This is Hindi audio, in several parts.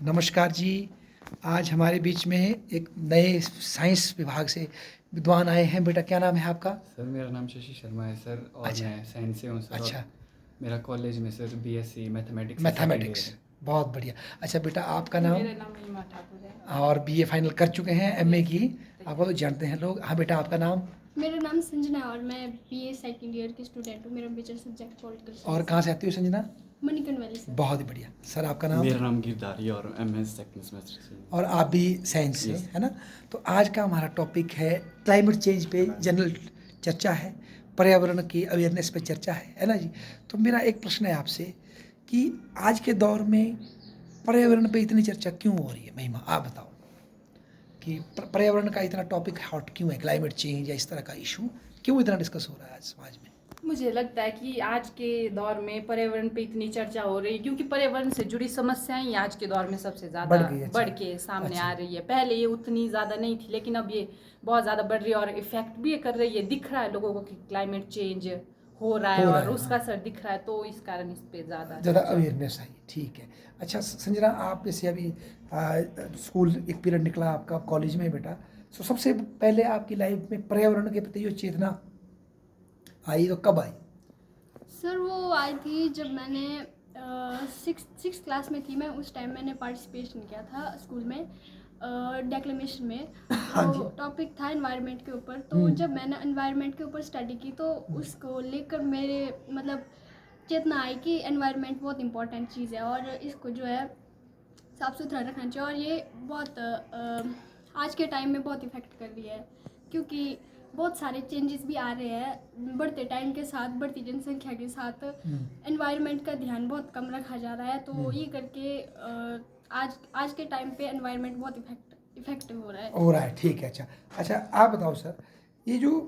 नमस्कार जी। आज हमारे बीच में एक नए साइंस विभाग से विद्वान आए हैं। बेटा क्या नाम है आपका? सर मेरा नाम शशि शर्मा है सर, और अच्छा। मैं साइंस से हूँ सर। और अच्छा। मेरा कॉलेज में सर बीएससी मैथमेटिक्स से सेकंड ईयर मैथमेटिक्स। है। बहुत बढ़िया। अच्छा बेटा आपका नाम? मेरा नाम महिमा ठाकुर है। और बीए फाइनल कर चुके हैं, एमए Yes, की। thank आपको तो you. जानते हैं लोग। हाँ बेटा आपका नाम? मेरा नाम संजना है और मैं बीए सेकंड ईयर की स्टूडेंट हूँ। मेरा मेजर सब्जेक्ट पॉलिटिकल और साइंस कहाँ से आती हो संजना? मणिकर्ण वैली से। बहुत ही बढ़िया। सर आपका नाम? मेरा नाम गिरधारी और एमएस सेकंड सेमेस्टर से। और आप भी साइंस से, Yes. है ना? तो आज का हमारा टॉपिक है क्लाइमेट चेंज पे जनरल चर्चा है, पर्यावरण की अवेयरनेस पे चर्चा है ना जी? तो मेरा एक प्रश्न है आपसे कि आज के दौर में पर्यावरण पे इतनी चर्चा क्यों हो रही है? महिमा आप बताओ कि पर्यावरण का इतना टॉपिक हॉट क्यों है, क्लाइमेट चेंज या इस तरह का इशू क्यों इतना डिस्कस हो रहा है आज समाज में? मुझे लगता है कि आज के दौर में पर्यावरण पे इतनी चर्चा हो रही है क्योंकि पर्यावरण से जुड़ी समस्याएं ही आज के दौर में सबसे ज़्यादा बढ़ गई है। बढ़ के सामने अच्छा। आ रही है। पहले ये उतनी ज़्यादा नहीं थी, लेकिन अब ये बहुत ज़्यादा बढ़ रही है और इफेक्ट भी ये कर रही है। दिख रहा है लोगों को कि क्लाइमेट चेंज हो रहा है और उसका असर दिख रहा है, तो इस कारण इस पे ज़्यादा अवेयरनेस आई। ठीक है। अच्छा संजना, आप जैसे अभी स्कूल एक पीरियड निकला आपका, कॉलेज में बेटा, तो सबसे पहले आपकी लाइफ में पर्यावरण के प्रति जो चेतना आई तो कब आई? सर वो आई थी जब मैंने सिक्स क्लास में थी मैं। उस टाइम मैंने पार्टिसिपेशन किया था स्कूल में डेक्लेमेशन में। तो टॉपिक था एनवायरनमेंट के ऊपर। तो जब मैंने एनवायरनमेंट के ऊपर स्टडी की तो उसको लेकर मेरे मतलब चेतना आई कि एनवायरनमेंट बहुत इंपॉर्टेंट चीज़ है और इसको जो है साफ़ सुथरा रखना चाहिए। और ये बहुत आज के टाइम में बहुत इफ़ेक्ट कर रही है क्योंकि बहुत सारे चेंजेस भी आ रहे हैं। बढ़ते टाइम के साथ, बढ़ती जनसंख्या के साथ एनवायरनमेंट का ध्यान बहुत कम रखा जा रहा है। तो ये करके आज के टाइम पे एनवायरनमेंट बहुत इफेक्टिव हो रहा है। ठीक है। अच्छा अच्छा, आप बताओ सर, ये जो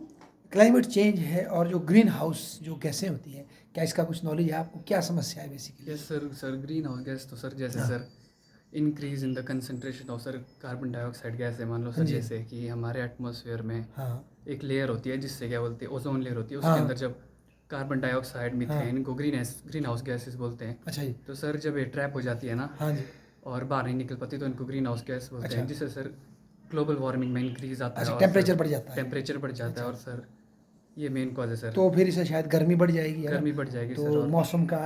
क्लाइमेट चेंज है और जो ग्रीन हाउस जो गैसें होती हैं, क्या इसका कुछ नॉलेज है आपको? क्या समस्या है basically? Yes sir green house gas तो सर जैसे sir increase in the concentration of sir carbon dioxide gas है। मान लो सर जैसे कि हमारे एटमॉस्फेयर में एक लेयर होती है जिससे क्या बोलते हैं, ओजोन लेयर होती है। उसके अंदर जब कार्बन डाइऑक्साइड मीथेन को ग्रीन हाउस गैसेस बोलते हैं। अच्छा जी। तो सर जब ये ट्रैप हो जाती है ना हाँ जी। और बाहर नहीं निकल पाती तो इनको ग्रीन हाउस गैस बोलते हैं, जिससे सर ग्लोबल वार्मिंग में इंक्रीज आता है। अच्छा, और टेम्परेचर बढ़ जाता है। टेम्परेचर बढ़ जाता है और सर ये मेन कॉज है सर। तो फिर इससे शायद गर्मी बढ़ जाएगी, है ना? गर्मी बढ़ जाएगी तो सर, और मौसम का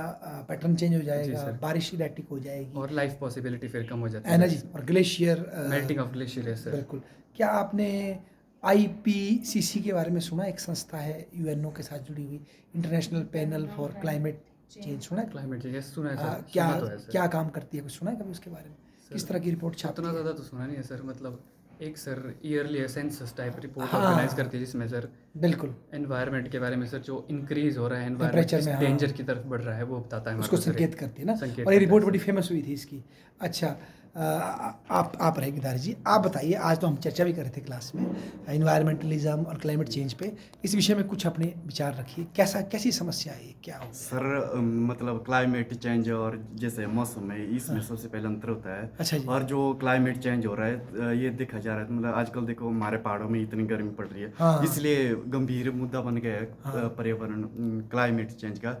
पैटर्न चेंज हो जी जाएगा, सर। बारिश इरेटिक हो जाएगी और लाइफ पॉसिबिलिटी फिर कम हो जाती है ना जी। और ग्लेशियर मेल्टिंग ऑफ ग्लेशियर है सर। बिल्कुल। क्या आपने आईपीसीसी के बारे में सुना? एक संस्था है यूएनओ के साथ जुड़ी हुई, international panel for climate change, सुना है? क्लाइमेट चेंज सुना है सर। क्या सुना तो है सर। क्या काम करती है, कुछ सुना है कभी उसके बारे में? किस तरह की रिपोर्ट छापती उतना है? ज़्यादा तो सुना नहीं है सर। मतलब एक sir yearly census type report हाँ। ऑर्गेनाइज करती है जिसमें सर बिल्कुल एनवायरनमेंट के बारे में सर जो इंक्रीज हो रहा है, टेम्परेचर एनवायरनमेंट में, किस हाँ, डेंजर की तरफ बढ़ रहा है वो बताता है हमारे उसको को सर। संकेत करती है ना। संकेत और ये करता रिपोर्ट है बड़ी सर। फेमस हुई थी इसकी। अच्छा आप रहे गिरधारी जी, आप बताइए। आज तो हम चर्चा भी कर रहे थे क्लास में इन्वायरमेंटलिज्म और क्लाइमेट चेंज पे। इस विषय में कुछ अपने विचार रखिए। कैसी समस्या है ये, क्या हो? सर मतलब क्लाइमेट चेंज और जैसे मौसम है इसमें सबसे पहले अंतर होता है। अच्छा जी। और जो क्लाइमेट चेंज हो रहा है ये देखा जा रहा है, मतलब आजकल देखो हमारे पहाड़ों में इतनी गर्मी पड़ रही है। हाँ। इसलिए गंभीर मुद्दा बन गया है पर्यावरण क्लाइमेट चेंज का।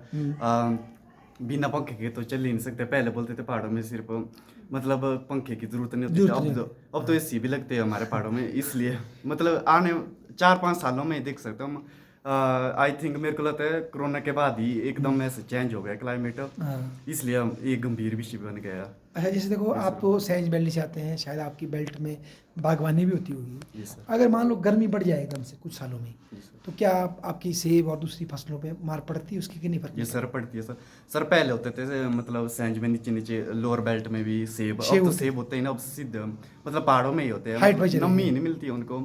बिना पंखे के तो चल ही नहीं सकते। पहले बोलते थे पहाड़ों में सिर्फ मतलब पंखे की जरूरत नहीं होती थी। अब तो एसी भी लगते हैं हमारे पहाड़ों में। इसलिए मतलब आने 4-5 सालों में देख सकते हो हम। आई थिंक मेरे को लगता है कोरोना के बाद ही एकदम ऐसे चेंज हो गया क्लाइमेट। इसलिए हम एक गंभीर विषय बन गया। अच्छा जैसे देखो, आप तो साइंस बेल्ट से आते हैं, शायद आपकी बेल्ट में बागवानी भी होती होगी। जी सर। अगर मान लो गर्मी बढ़ जाए एकदम से कुछ सालों में, तो क्या आपकी सेब और दूसरी फसलों पे मार पड़ती है उसकी कि नहीं पड़ती? ये सर पड़ती है सर। सर पहले होते थे मतलब साइंस में नीचे नीचे लोअर बेल्ट में भी सेब। अब तो सेब होते हैं ना, अब सीधे मतलब पहाड़ों में ही होते हैं। हाइट पे मतलब नमी ही नहीं मिलती है उनको।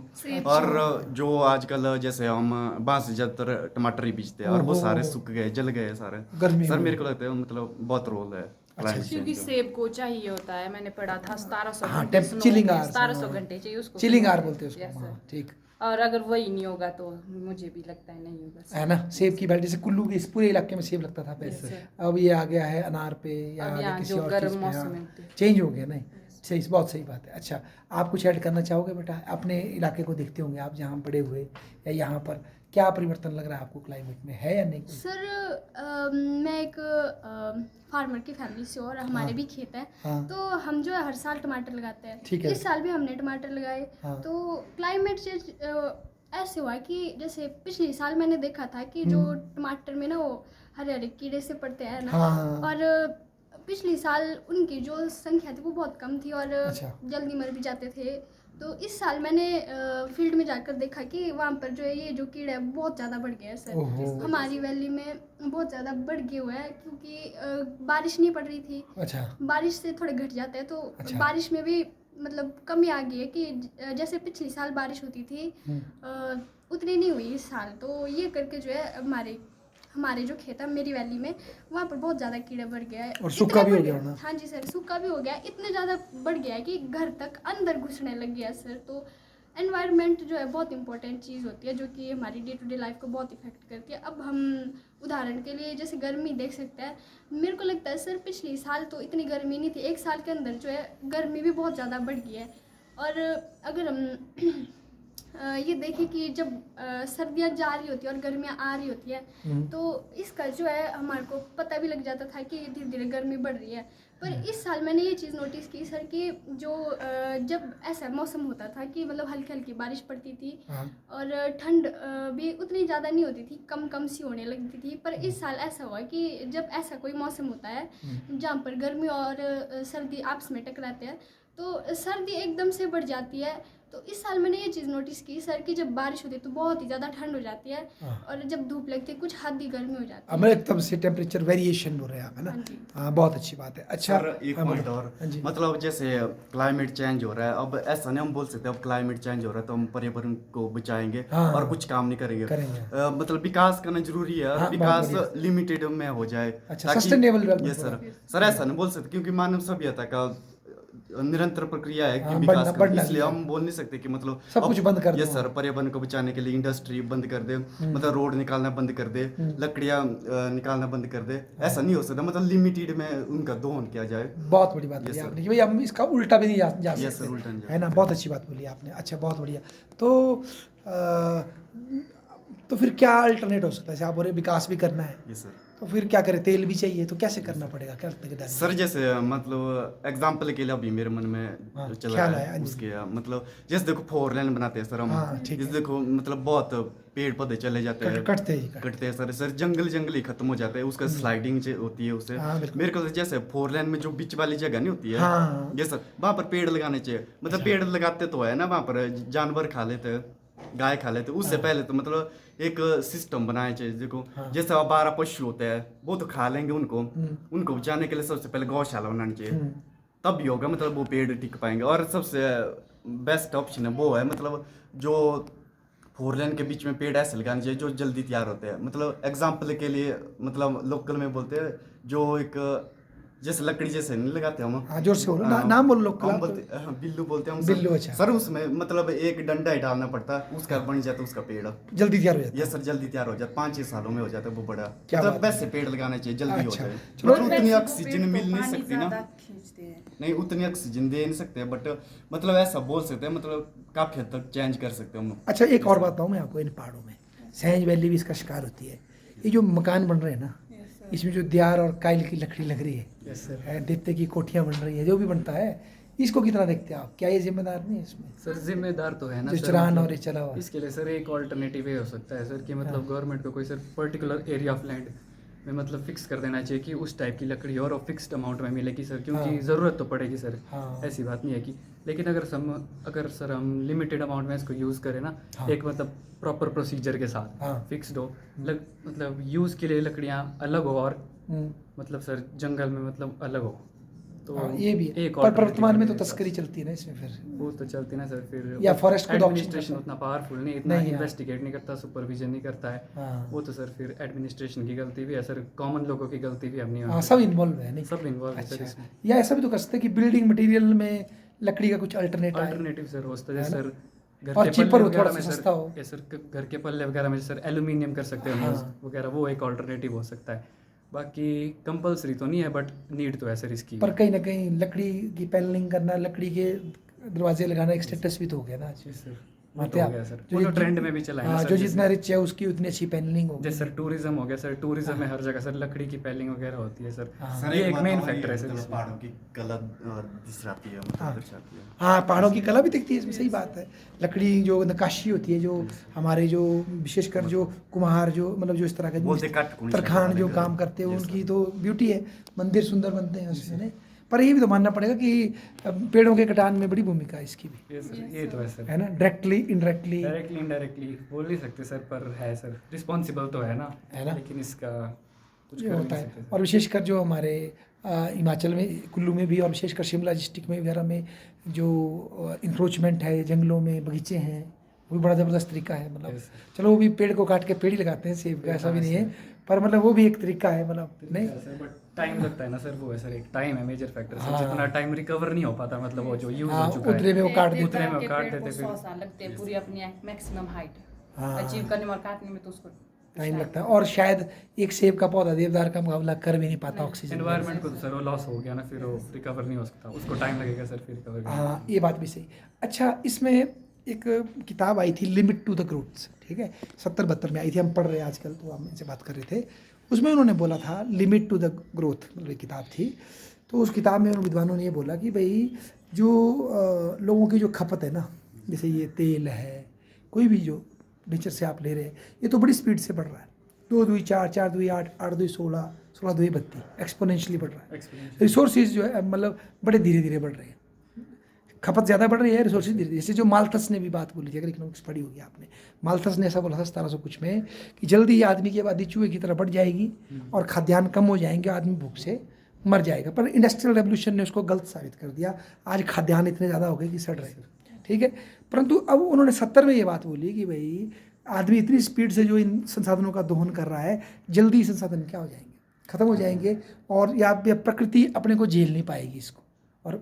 और जो आजकल जैसे हम बांस ज्यादातर टमाटर ही बीजते हैं और वो सारे सूख गए, जल गए सारे। गर्मी सर में। मेरे को लगता है मतलब बहुत रोल है climate क्योंकि change का। सेब को चाहिए होता है, मैंने पढ़ा था 1700 हाँ, घंटे चिलिंग आर 1700 घंटे चाहिए उसको। चिलिंग आर बोलते हैं Yes, उसको। sir. हाँ, ठीक और अगर वही नहीं होगा तो मुझे भी लगता है नहीं होगा है ना। सेब की बेल्ट जैसे कुल्लू के इस पूरे इलाके में सेब लगता था पहले, अब ये आ गया है अनार पे या अब यहाँ किसी जो और गर्म चीज़ पे। मौसम हाँ, है होते हैं। चेंज हो गया। नहीं सही, बहुत सही बात है। अच्छा आप कुछ ऐड करना चाहोगे बेटा? अपने इलाके को देखते होंगे आप, जहाँ बड़े हुए या यहाँ पर क्या परिवर्तन लग रहा है आपको क्लाइमेट में, है या नहीं कोई? सर मैं एक फार्मर की फैमिली से और हमारे भी खेत है। हाँ। तो हम जो है हर साल टमाटर लगाते हैं। ठीक है। इस साल भी हमने टमाटर लगाए। हाँ। तो क्लाइमेट चेंज ऐसे हुआ कि जैसे पिछले साल मैंने देखा था कि जो टमाटर में ना वो हरे हरे कीड़े से पड़ते हैं ना, हाँ। और पिछले साल उनकी जो संख्या थी वो बहुत कम थी और अच्छा। जल्दी मर भी जाते थे। तो इस साल मैंने फील्ड में जाकर देखा कि वहाँ पर जो है ये जो कीड़ा है बहुत ज़्यादा बढ़ गया है सर। ओहो। हमारी वैली में बहुत ज़्यादा बढ़ गया हुआ है क्योंकि बारिश नहीं पड़ रही थी। अच्छा। बारिश से थोड़े घट जाते हैं तो अच्छा। बारिश में भी मतलब कमी आ गई है कि जैसे पिछले साल बारिश होती थी उतनी नहीं हुई इस साल। तो ये करके जो है हमारे जो खेत है मेरी वैली में वहाँ पर बहुत ज़्यादा कीड़ा बढ़ गया है और सूखा भी हो गया ना? हाँ जी सर, सूखा भी हो गया, इतने ज़्यादा बढ़ गया है कि घर तक अंदर घुसने लग गया है सर। तो एनवायरनमेंट जो है बहुत इंपॉर्टेंट चीज़ होती है जो कि हमारी डे टू डे लाइफ को बहुत इफेक्ट करती है। अब हम उदाहरण के लिए जैसे गर्मी देख सकते हैं। मेरे को लगता है सर पिछले साल तो इतनी गर्मी नहीं थी, एक साल के अंदर जो है गर्मी भी बहुत ज़्यादा बढ़ गई है। और अगर हम ये देखें कि जब सर्दियाँ जा रही होती है और गर्मियाँ आ रही होती है तो इसका जो है हमारे को पता भी लग जाता था कि धीरे धीरे गर्मी बढ़ रही है। पर इस साल मैंने ये चीज़ नोटिस की सर कि जो जब ऐसा मौसम होता था कि मतलब हल्की हल्की बारिश पड़ती थी और ठंड भी उतनी ज़्यादा नहीं होती थी, कम कम सी होने लगती थी। पर इस साल ऐसा हुआ कि जब ऐसा कोई मौसम होता है जहाँ पर गर्मी और सर्दी आपस में टकराते हैं तो सर्दी एकदम से बढ़ जाती है। तो इस साल मैंने ये चीज़ नोटिस की सर कि जब बारिश होती है तो बहुत ही ज़्यादा ठंड हो जाती है और जब धूप लगती है कुछ हद ही गर्मी हो जाती है। अब एकदम से टेम्परेचर वेरिएशन हो रहे हैं आप, है ना? हाँ जी। हाँ, बहुत अच्छी बात है। अच्छा, सर एक हाँ, पॉइंट बोलो। और, हाँ जी। मतलब जैसे क्लाइमेट चेंज हो रहा है, अब ऐसा नहीं हम बोल सकते अब क्लाइमेट चेंज हो रहा है तो हम पर्यावरण को बचाएंगे हाँ। और कुछ काम नहीं करेंगे। करेंगे। मतलब विकास करना जरूरी है और हाँ, बहुत विकास बढ़िया। लिमिटेड में हो जाए। अच्छा, sustainable development ये सर पूरा। सर ऐसा नहीं बोल सकते क्योंकि मानव सभ्यता का निरंतर प्रक्रिया है कि हाँ, विकास बढ़ना का, इसलिए भी है। हम बोल नहीं सकते कि मतलब सब कुछ बंद कर ये दो। सर पर्यावरण को बचाने के लिए इंडस्ट्री बंद कर दे, मतलब रोड निकालना बंद कर दे, लकड़ियां निकालना बंद कर दे, ऐसा नहीं हो सकता। मतलब लिमिटेड में उनका दोहन किया जाए। बहुत बड़ी बात बोली आपने कि भाई हम इसका उल्टा भी नहीं जा यस सर, सकते, उल्टा नहीं जा है ना? बहुत अच्छी बात बोली आपने। अच्छा, बहुत बढ़िया। तो फिर क्या अल्टरनेट हो सकता है? जैसे आप बोल रहे विकास भी करना है ये सर तो फिर क्या करें? तेल भी चाहिए तो कैसे करना पड़ेगा? क्या लगता है? सर जैसे मतलब एग्जांपल के लिए अभी मेरे मन में हाँ, जो चला ख्याल है आया, हाँ जी। उसके मतलब जैसे देखो 4 लेन बनाते हैं सर हम। हाँ, ठीक जैसे है। देखो मतलब बहुत पेड़ पौधे चले जाते हैं, कटते ही कटते हैं सर जंगल ही खत्म हो जाते हैं, उसका स्लाइडिंग होती है उससे। हाँ, बिल्कुल। मेरे को जैसे 4 लेन में जो बीच वाली जगह नहीं होती है, हाँ। ये सर वहाँ पर पेड़ लगाने चाहिए। मतलब पेड़ लगाते तो है ना, वहाँ पर जानवर खा लेते हैं, गाय खा लेते, उससे पहले तो मतलब एक सिस्टम बनाया चाहिए। देखो जैसे 12 पशु होते हैं वो तो खा लेंगे उनको बचाने के लिए सबसे पहले गौशाला बनानी चाहिए, तब भी होगा मतलब वो पेड़ टिक पाएंगे। और सबसे बेस्ट ऑप्शन है वो है मतलब जो 4 लेन के बीच में पेड़ ऐसे लगाने चाहिए जो जल्दी तैयार होते हैं। मतलब एग्जाम्पल के लिए मतलब लोकल में बोलते हैं जो एक जैसे लकड़ी जैसे नहीं लगाते हम। हाँ, जोर से बोलो, नाम बोलो लोग। हम बोलते बिल्लू बोलते हैं हम बिल्लू, अच्छा। सर उसमें मतलब एक डंडा ही डालना पड़ता है, उसका बन जाता है उसका पेड़, जल्दी तैयार हो जाता है। ये सर जल्दी तैयार हो जाता है, 5-6 सालों में हो जाता है वो बड़ा। क्या मतलब बात है। वैसे पेड़ लगाने चाहिए, जल्दी हो अच्छा, जाए। चलो। मतलब उतनी वैसे वो ऑक्सीजन पेड़ मिल तो नहीं पानी सकती ना, ज़्यादा खींचते हैं। नहीं उतनी ऑक्सीजन दे नहीं सकते, बट मतलब ऐसा बोल सकते हैं मतलब काफी हद तक चेंज कर सकते हैं हम। अच्छा, एक और बात बताऊँ मैं आपको। इन पहाड़ों में सैंज वैली भी इसका शिकार होती है। ये जो मकान बन रहे हैं ना, इसमें जो दियार और काइल की लकड़ी लग रही है, देवते की कोठियाँ बन रही है, जो भी बनता है, इसको कितना देखते हैं आप? क्या ये जिम्मेदार नहीं है इसमें? सर जिम्मेदार तो है ना जो सर, चरान मतलब और ये चला हुआ। इसके लिए सर एक ऑल्टरनेटिव ये हो सकता है सर कि मतलब गवर्नमेंट को कोई sir particular area of land में मतलब फिक्स कर देना चाहिए कि उस टाइप की लकड़ी और फिक्स्ड अमाउंट में मिलेगी सर, क्योंकि हाँ। ज़रूरत तो पड़ेगी सर। हाँ। ऐसी बात नहीं है कि, लेकिन अगर सर हम लिमिटेड अमाउंट में इसको यूज़ करें ना, हाँ। एक मतलब प्रॉपर प्रोसीजर के साथ हाँ। फिक्स्ड हो, मतलब यूज़ के लिए लकड़ियाँ अलग हो और हम्म। मतलब सर जंगल में मतलब अलग हो, तो हाँ, ये भी है। एक पर alternative वर्तमान में तो है। तस्करी चलती है ना इसमें फिर। वो तो चलती ना सर, फिर या forest को तो auction एडमिनिस्ट्रेशन करता है। उतना पावरफुल नहीं, इतना नहीं, हाँ। इन्वेस्टिगेट नहीं करता, सुपरविजन नहीं करता है। हाँ। वो तो सर फिर एडमिनिस्ट्रेशन की गलती भी है सर, कॉमन लोगों की गलती भी हम नहीं हाँ, होती। सब इन्वॉल्व है, नहीं? सब इन्वॉल्व है सर अच्छा, इसमें। या ऐसा भी तो कर सकते हैं कि बिल्डिंग मटेरियल में लकड़ी का कुछ अल्टरनेट आए। अल्टरनेटिव सर हो सकता है है ना? सर घर और के cheaper पल्ले हो, वगैरह थोड़ा में सा सर, सस्ता हो। ये सर घर के पल्ले वगैरह में सर एल्यूमिनियम कर सकते हैं हाँ। यूज़ वगैरह, वो एक ऑल्टरनेटिव हो सकता है। बाकी कंपलसरी तो नहीं है, बट नीड तो है सर इसकी। पर कहीं ना कहीं लकड़ी की पैनलिंग करना, लकड़ी के दरवाजे लगाना एक स्टेटस भी तो हो गया ना आज। जी सर। मानते हो आप? गया सर, वो तो ट्रेंड में भी चला है ना हाँ, सर, जो जैसे- जितना रिच है उसकी उतनी अच्छी पैनलिंग होगी। जैसे सर टूरिज्म हो गया सर, टूरिज्म में हर जगह सर लकड़ी की पैलिंग वगैरह होती है सर, हाँ। ये एक बात मेन और ये फैक्टर है सर मतलब इसमें। पहाड़ों की कला दर्शाती है, मतलब दर्शाती है। हाँ, पहाड़ों की कला भी दिखती है इसमें, सही बात है। लकड़ी जो नक्काशी होती है, जो हमारे जो विशेषकर जो कुम्हार जो मतलब जो इस तरह बोलते के काटकुनी तरखान शैली जो वाले काम घर। करते हैं Yes, उनकी sir. तो ब्यूटी है, मंदिर सुंदर बनते हैं उसमें नहीं? पर ये भी तो मानना पड़ेगा कि पेड़ों के कटान में बड़ी भूमिका है इसकी भी, ये सर, ये तो है सर, है ना? डायरेक्टली इनडायरेक्टली, डायरेक्टली इनडायरेक्टली बोल नहीं सकते सर, पर है सर, रिस्पॉन्सिबल तो है ना, है ना? लेकिन इसका कुछ ये कर होता नहीं है। सकते सर। और विशेषकर जो हमारे हिमाचल में कुल्लू में भी और विशेषकर शिमला डिस्ट्रिक्ट में वगैरह में जो इंक्रोचमेंट है, जंगलों में बगीचे हैं, वो भी बड़ा ज़बरदस्त तरीका है। मतलब Yes, sir. चलो वो भी पेड़ को काट के पेड़ ही लगाते हैं, सेब का ऐसा भी नहीं है, पर मतलब वो भी एक तरीका है, मतलब नहीं? बट टाइम लगता है ना सर, वो है सर, एक टाइम है मेजर फैक्टर सर, हाँ। जितना टाइम रिकवर नहीं हो पाता, मतलब वो जो यूज हाँ, हो चुका उतरे है। में वो काट देते उतरे में वो के काट पेड़ को देते फिर। 100 साल लगते हैं पूरी अपनी मैक्सिमम हाइट हाँ। अचीव करने में, और काटने में तो उसको टाइम लगता है। और शायद एक सेब का पौधा देवदार का मुकाबला कर भी नहीं पाता ऑक्सीजन। एनवायरनमेंट को तो सर वो लॉस हो गया ना, फिर वो रिकवर नहीं हो सकता, उसको टाइम लगेगा सर फिर रिकवर करने में। हाँ, ये बात भी सही। अच्छा, इसमें एक किताब आई थी लिमिट टू द ग्रोथ्स, ठीक है, 70-72 में आई थी, हम पढ़ रहे हैं आजकल, तो हम इनसे बात कर रहे थे। उसमें उन्होंने बोला था लिमिट टू द ग्रोथ, मतलब एक किताब थी। तो उस किताब में उन विद्वानों ने ये बोला कि भाई जो लोगों की जो खपत है ना, जैसे ये तेल है, कोई भी जो नेचर से आप ले रहे हैं, ये तो बड़ी स्पीड से बढ़ रहा है। 2 दूई 4, 4 दूई 8, 8 दूई 16, 16 दूई 32, एक्सपोनेंशियली बढ़ रहा है। Exponentially। रिसोर्सेज जो है मतलब बड़े धीरे धीरे बढ़ रहे हैं, खपत ज़्यादा बढ़ रही है, रिसोर्सेज धीरे धीरे। जैसे जो माल्थस ने भी बात बोली थी, अगर इकोनॉमिक्स पढ़ी होगी आपने, माल्थस ने ऐसा बोला था 1700 कुछ में कि जल्दी ही आदमी की आबादी चूहे की तरह बढ़ जाएगी और खाद्यान्न कम हो जाएंगे, आदमी भूख से मर जाएगा। पर इंडस्ट्रियल रेवोल्यूशन ने उसको गलत साबित कर दिया। आज खाद्यान्न इतने ज़्यादा हो गए कि सड़ रहे हैं, ठीक है। परंतु अब उन्होंने 70 में ये बात बोली कि भाई आदमी इतनी स्पीड से जो इन संसाधनों का दोहन कर रहा है, जल्दी संसाधन क्या हो जाएंगे, ख़त्म हो जाएंगे, और या प्रकृति अपने को झेल नहीं पाएगी इसको, और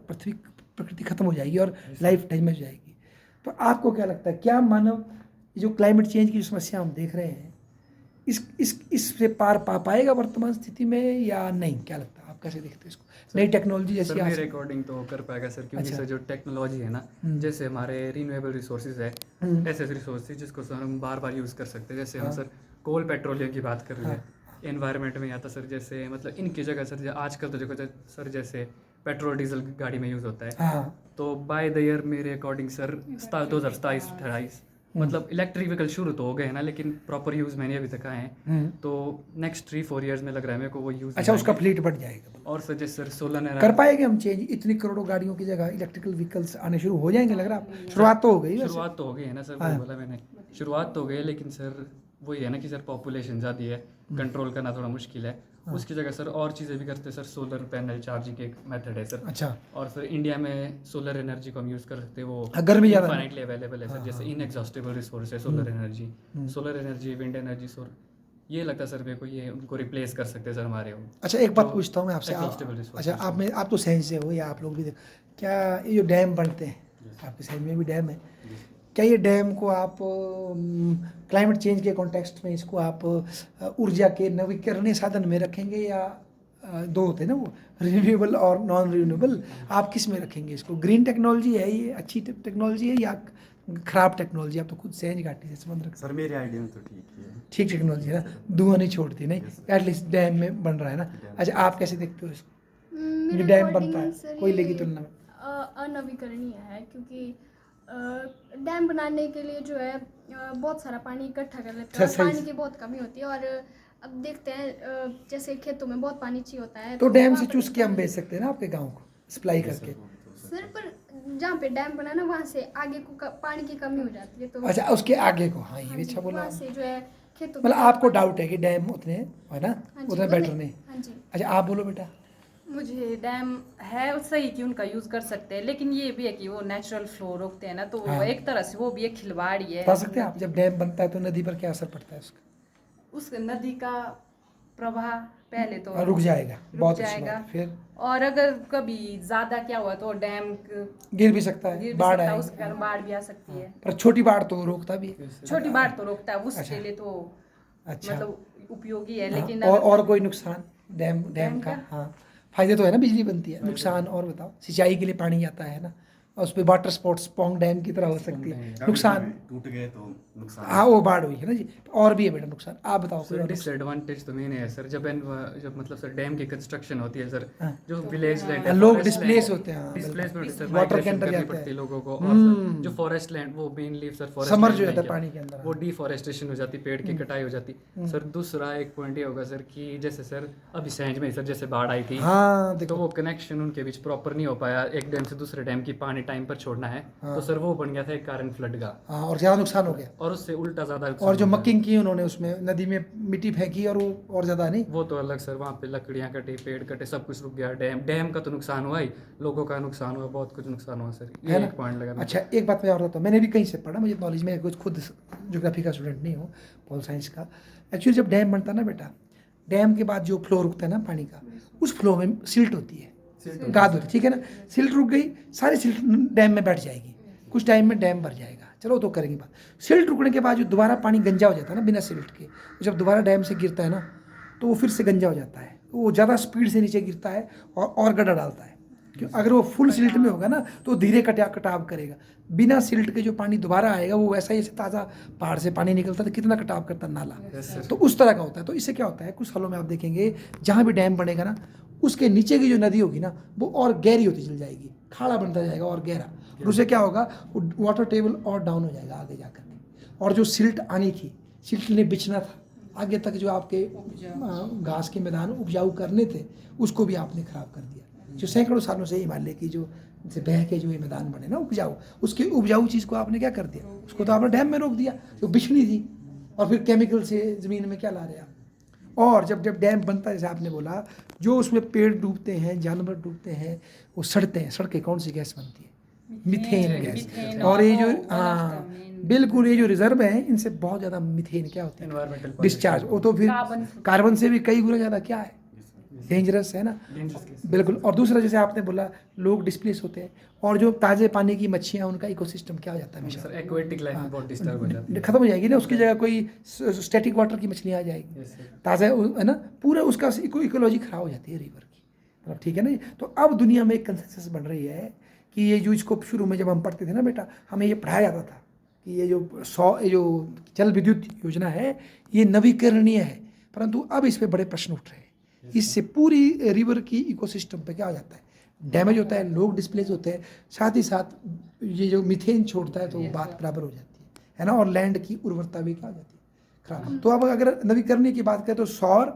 प्रकृति खत्म हो जाएगी और लाइफ टाइम में हो जाएगी। तो आपको क्या लगता है, क्या मानव जो क्लाइमेट चेंज की जो समस्या हम देख रहे हैं, इससे पार पा पाएगा वर्तमान स्थिति में या नहीं? क्या लगता है, आप कैसे देखते हैं इसको? नई टेक्नोलॉजी जैसी सर आ मेरे सकती- अकॉर्डिंग तो कर पाएगा सर, क्योंकि अच्छा। सर जो टेक्नोलॉजी है ना, जैसे हमारे रिन्यूएबल रिसोर्सेज है, ऐसे रिसोर्सेज जिसको सर हम बार बार यूज़ कर सकते हैं। जैसे हम सर कोल पेट्रोलियम की बात कर रहे हैं, एनवायरनमेंट में आता सर, जैसे मतलब इनकी जगह सर आजकल तो देखो सर, जैसे पेट्रोल डीजल गाड़ी में यूज़ होता है, हाँ, तो बाय द ईयर मेरे अकॉर्डिंग सर 2027-28 मतलब इलेक्ट्रिक व्हीकल शुरू तो हो गए हैं ना, लेकिन प्रॉपर यूज़ मैंने अभी तक आए हैं, तो नेक्स्ट 3-4 ईयर्स में लग रहा है मेरे को वो यूज़। अच्छा, उसका फ्लीट बढ़ जाएगा। और सर जैसे सर सोलर कर पाएंगे हम चेंज? इतनी करोड़ों गाड़ियों की जगह इलेक्ट्रिकल व्हीकल्स आने शुरू हो जाएंगे, लग रहा है? शुरुआत तो हो गई वैसे। शुरुआत तो हो गई है ना सर, हाँ। वही बोला मैंने, शुरुआत तो हो गई है, लेकिन सर वही है ना कि सर पॉपुलेशन ज़्यादा है, कंट्रोल करना थोड़ा मुश्किल है। उसकी जगह सर और चीज़ें भी करते हैं सर, सोलर पैनल चार्जिंग एक मेथड है सर। अच्छा, और सर इंडिया में सोलर एनर्जी को हम यूज़ कर सकते हैं, वो गर्मी ज़्यादा है। इनफाइनाइटली अवेलेबल है सर, जैसे इनएग्जॉस्टेबल रिसोर्स है solar energy, wind energy. Sir ये लगता है सर मेरे को, ये उनको रिप्लेस कर सकते हैं सर हमारे वो। अच्छा, एक बात तो पूछता हूँ मैं आपसे। exhaustible resources अच्छा, आप तो साइंस से हो, या आप लोग भी क्या ये जो डैम बनते हैं, आपके साइड में भी डैम है, क्या ये डैम को आप क्लाइमेट चेंज के कॉन्टेक्स्ट में इसको आप ऊर्जा के नवीकरणीय साधन में रखेंगे, या दो होते हैं ना वो, रिन्यूएबल और नॉन रिन्यूएबल, आप किस में रखेंगे इसको? ग्रीन टेक्नोलॉजी है ये, अच्छी टेक्नोलॉजी है, या खराब टेक्नोलॉजी? आप तो खुद सहज घाटी से संबंध रखते हैं। सर मेरे आइडिया में तो ठीक ही है। ठीक टेक्नोलॉजी है ना, धुआं नहीं छोड़ती, नहीं, एटलीस्ट डैम में बन रहा है ना। अच्छा, आप कैसे देखते हो इसको, मेरे जो डैम according बनता है सर कोयले की ये, तुलना में? अनवीकरणीय है, क्योंकि डैम बनाने के लिए जो है बहुत सारा पानी इकट्ठा कर लेते हैं, अच्छा, और सही। पानी की बहुत कमी होती है। और अब देखते हैं जैसे खेतों में बहुत पानी चाहिए होता है, तो डैम वहाँ से पर चूस के हम बेच सकते हैं ना आपके गांव को, सप्लाई करके। सर, पर जहाँ पे डैम बना ना, वहाँ से आगे को पानी की कमी हो जाती है, तो अच्छा, उसके आगे को, हाँ, ये हाँ भी जी, अच्छा बोला वहाँ आपने। से जो है खेतों मतलब में आपको पानी- डाउट है कि डैम उतने है ना, हाँ जी, उतना बेटर नहीं? हाँ जी। अच्छा, आप बोलो बेटा। मुझे डैम है सही कि उनका यूज कर सकते हैं, लेकिन ये भी है कि वो नेचुरल फ्लो रोकते हैं ना, तो हाँ। एक तरह से वो भी एक खिलवाड़ ही है। बता सकते हैं आप, जब डैम बनता है तो नदी पर क्या असर पड़ता है उसका? उस नदी का प्रवाह पहले तो रुक जाएगा, रुक बहुत अच्छी जाएगा। बात। फिर और अगर कभी ज्यादा क्या हुआ तो डैम गिर भी सकता है, गिर भी बाढ़ सकता है, आएगी। उसके कारण बाढ़ भी आ सकती है। पर छोटी बाढ़ तो रोकता भी है। छोटी बाढ़ तो रोकता है, उसके अच्छा। लिए तो अच्छा, मतलब उपयोगी है, हाँ, लेकिन और कोई नुकसान डैम डैम का? का? हाँ, फायदे तो है ना, बिजली बनती है। नुकसान और बताओ? सिंचाई के लिए पानी आता है ना, उस पर वाटर स्पोर्ट्स पोंग डैम की तरह हो सकती है, नुकसान। टूट गए तो नुकसान। हाँ वो बाढ़ हुई है ना जी। और भी है बेटा नुकसान, आप बताओ कोई सर और नुकसान? डिसएडवांटेज तो मैंने है सर, जब मतलब सर डैम की कंस्ट्रक्शन होती है सर, हाँ। जो विलेज लैंड हाँ, लोग डिस्प्लेस होते हैं, हाँ, डिस्प्लेसमेंट सर, वाटर के माइग्रेशन अंदर करनी जाते पड़ती है हैं। लोगों को। और सर जो फॉरेस्ट लैंड, वो मेनली सर फॉरेस्ट समर्ज हो जाता है पानी के अंदर। वो डिफॉरेस्टेशन हो जाती, पेड़ की कटाई हो जाती। सर दूसरा एक पॉइंट ये होगा सर कि जैसे सर अभी सैंज में सर जैसे बाढ़ आई थी, हाँ तो देखो, वो कनेक्शन उनके बीच प्रॉपर नहीं हो पाया, एक डैम से दूसरे डैम की पानी टाइम पर छोड़ना है, तो सर वो बन गया था एक कारण फ्लड का, हाँ, और ज़्यादा नुकसान हो गया। और उससे उल्टा ज़्यादा नुकसान और जो हो गया। मक्किंग की उन्होंने उसमें नदी में मिट्टी फेंकी और वो और ज़्यादा नहीं। वो तो अलग सर, वहाँ पे लकड़ियाँ कटी, पेड़ कटे, सब कुछ रुक गया। डैम का तो नुकसान हुआ ही, लोगों का नुकसान हुआ, बहुत कुछ नुकसान हुआ सर, है ये ना? एक पॉइंट लगा। अच्छा एक बात मैं और बताता हूँ, मैंने भी कहीं से पढ़ा, मुझे नॉलेज में, कुछ खुद ज्योग्राफी का स्टूडेंट नहीं हूँ, पॉल साइंस का। एक्चुअली जब डैम बनता है ना बेटा, डैम के बाद जो फ्लो रुकता है ना पानी का, उस फ्लो में सिल्ट होती है, गाद होती है, ठीक है ना। सिल्ट रुक गई, सारी सिल्ट डैम में बैठ जाएगी, कुछ टाइम में डैम भर जाएगा, चलो तो करेंगे बात। सिल्ट रुकने के बाद जो दोबारा पानी गंजा हो जाता है ना बिना सिल्ट के, जब दोबारा डैम से गिरता है ना, तो वो फिर से गंजा हो जाता है, वो ज़्यादा स्पीड से नीचे गिरता है और गड्ढा डालता है। क्यों? अगर वो फुल सिल्ट में होगा ना तो धीरे कटाव करेगा, बिना सिल्ट के जो पानी दोबारा आएगा वो वैसा ही ऐसे ताज़ा पहाड़ से पानी निकलता है तो कितना कटाव करता है नाला, तो उस तरह का होता है। तो इससे क्या होता है, कुछ सालों में आप देखेंगे जहाँ भी डैम बनेगा ना, उसके नीचे की जो नदी होगी ना वो और गहरी होती चली जाएगी, खाड़ा बनता जाएगा और गहरा, और उससे क्या होगा, वाटर टेबल और डाउन हो जाएगा आगे जाकर के। और जो सिल्ट आनी थी, सिल्ट ने बिछना था आगे तक, जो आपके घास के मैदान उपजाऊ करने थे, उसको भी आपने खराब कर दिया। जो सैकड़ों सालों से हिमालय की जो से बह के जो ये मैदान बने ना उपजाऊ, उसकी उपजाऊ चीज़ को आपने क्या कर दिया, उसको तो आपने डैम में रोक दिया, जो बिछनी थी। और फिर केमिकल से ज़मीन में क्या ला रहे आप। और जब डैम बनता है, जैसे आपने बोला, जो उसमें पेड़ डूबते हैं, जानवर डूबते हैं, वो सड़ते हैं। सड़ के कौन सी गैस बनती है, मीथेन गैस। और ये जो, हाँ बिल्कुल, ये जो रिजर्व है इनसे बहुत ज़्यादा मीथेन क्या होती है, एनवायरमेंटल डिस्चार्ज। वो तो फिर कार्बन से भी कई गुना ज़्यादा क्या है, डेंजरस है ना, बिल्कुल। और दूसरा जैसे आपने बोला, लोग डिस्प्लेस होते हैं, और जो ताज़े पानी की मच्छियाँ, उनका इकोसिस्टम क्या हो जाता है हमेशा, सर एक्वेटिक लाइफ में बहुत डिस्टर्ब हो जाती है, खत्म हो जाएगी ना, उसकी जगह कोई स्टैटिक वाटर की मछलियाँ आ जाएगी, Yes, sir. ताज़ा है ना, पूरा उसका इकोलॉजी खराब हो जाती है रिवर की, मतलब ठीक है ना। तो अब दुनिया में एक कंसेंसस बन रही है कि ये जो, इसको शुरू में जब हम पढ़ते थे ना बेटा, हमें ये पढ़ाया जाता था कि ये जो जल विद्युत योजना है ये नवीकरणीय है, परंतु अब इस पर बड़े प्रश्न उठ रहे हैं। इससे पूरी रिवर की इकोसिस्टम पे क्या हो जाता है, डैमेज होता है, लोग डिस्प्लेस होते हैं, साथ ही साथ ये जो मीथेन छोड़ता है तो बात बराबर हो जाती है ना, और लैंड की उर्वरता भी क्या हो जाती है, खराब। तो अब अगर नवीकरणीय की बात करें तो सौर